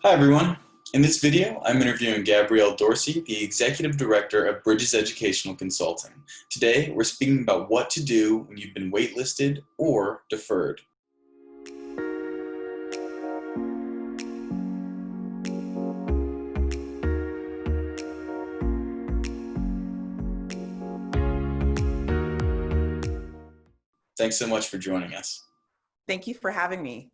Hi everyone. In this video, I'm interviewing Gabrielle Dorsey, the Executive Director of Bridges Educational Consulting. Today, we're speaking about what to do when you've been waitlisted or deferred. Thanks so much for joining us. Thank you for having me.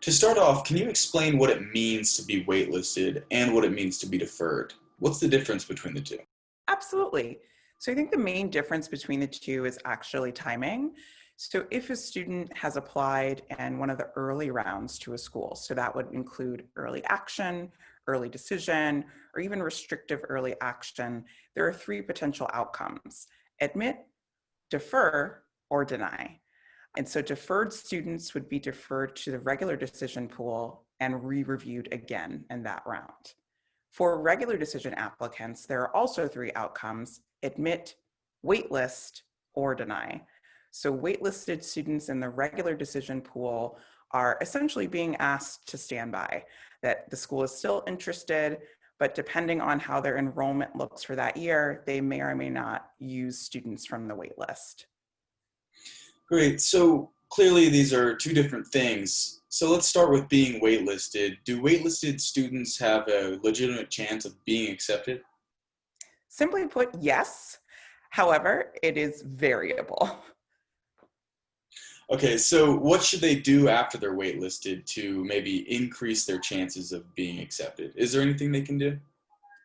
To start off, can you explain what it means to be waitlisted and what it means to be deferred? What's the difference between the two? Absolutely. So I think the main difference between the two is actually timing. So if a student has applied in one of the early rounds to a school, so that would include early action, early decision, or even restrictive early action, there are three potential outcomes: admit, defer, or deny. And so deferred students would be deferred to the regular decision pool and re-reviewed again in that round. For regular decision applicants, there are also three outcomes: admit, waitlist, or deny. So waitlisted students in the regular decision pool are essentially being asked to stand by, that the school is still interested, but depending on how their enrollment looks for that year, they may or may not use students from the waitlist. Great. So clearly these are two different things. So let's start with being waitlisted. Do waitlisted students have a legitimate chance of being accepted? Simply put, yes. However, it is variable. Okay, so what should they do after they're waitlisted to maybe increase their chances of being accepted? Is there anything they can do?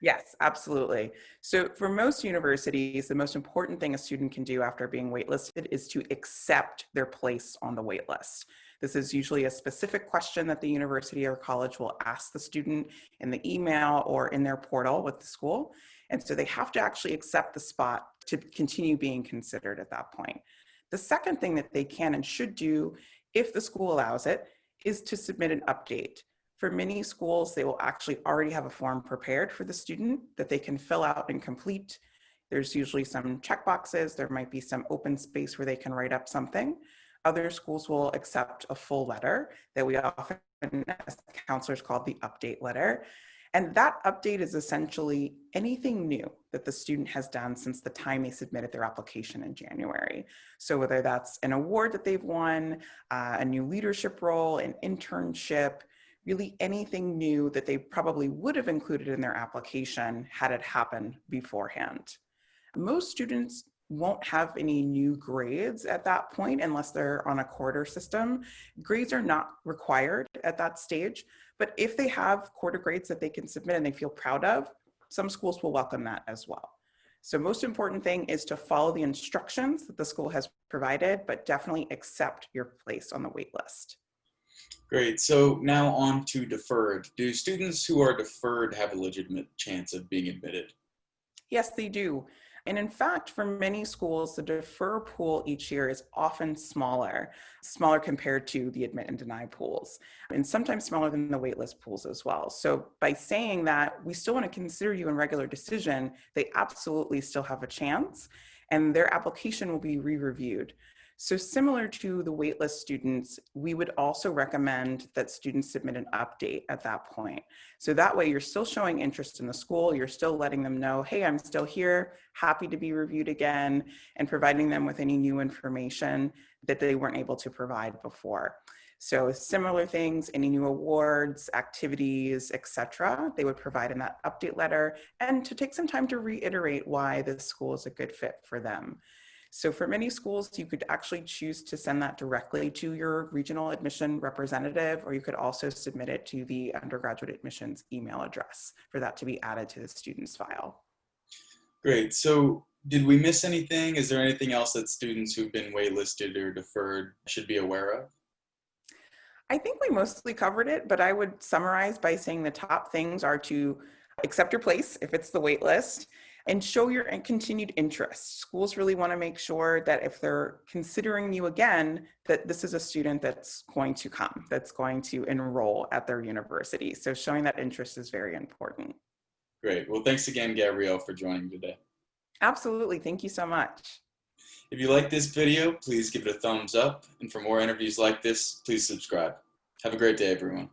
Yes, absolutely. So for most universities, the most important thing a student can do after being waitlisted is to accept their place on the waitlist. This is usually a specific question that the university or college will ask the student in the email or in their portal with the school. And so they have to actually accept the spot to continue being considered at that point. The second thing that they can and should do, if the school allows it, is to submit an update. For many schools, they will actually already have a form prepared for the student that they can fill out and complete. There's usually some checkboxes. There might be some open space where they can write up something. Other schools will accept a full letter that we often, as counselors, call the update letter. And that update is essentially anything new that the student has done since the time they submitted their application in January. So whether that's an award that they've won, a new leadership role, an internship, really anything new that they probably would have included in their application had it happened beforehand. Most students won't have any new grades at that point unless they're on a quarter system. Grades are not required at that stage, but if they have quarter grades that they can submit and they feel proud of, some schools will welcome that as well. So most important thing is to follow the instructions that the school has provided, but definitely accept your place on the wait list. Great. So now on to deferred. Do students who are deferred have a legitimate chance of being admitted? Yes, they do. And in fact, for many schools, the defer pool each year is often smaller compared to the admit and deny pools, and sometimes smaller than the waitlist pools as well. So by saying that we still want to consider you in regular decision, they absolutely still have a chance, and their application will be re-reviewed. So similar to the waitlist students, we would also recommend that students submit an update at that point. So that way you're still showing interest in the school, you're still letting them know, hey, I'm still here, happy to be reviewed again, and providing them with any new information that they weren't able to provide before. So similar things, any new awards, activities, etc., they would provide in that update letter, and to take some time to reiterate why this school is a good fit for them. So for many schools, you could actually choose to send that directly to your regional admission representative, or you could also submit it to the undergraduate admissions email address for that to be added to the student's file. Great. So did we miss anything? Is there anything else that students who've been waitlisted or deferred should be aware of? I think we mostly covered it, but I would summarize by saying the top things are to accept your place if it's the wait list, and show your continued interest. Schools really want to make sure that if they're considering you again, that this is a student that's going to come, that's going to enroll at their university. So showing that interest is very important. Great. Well, thanks again, Gabrielle, for joining today. Absolutely. Thank you so much. If you like this video, please give it a thumbs up. And for more interviews like this, please subscribe. Have a great day, everyone.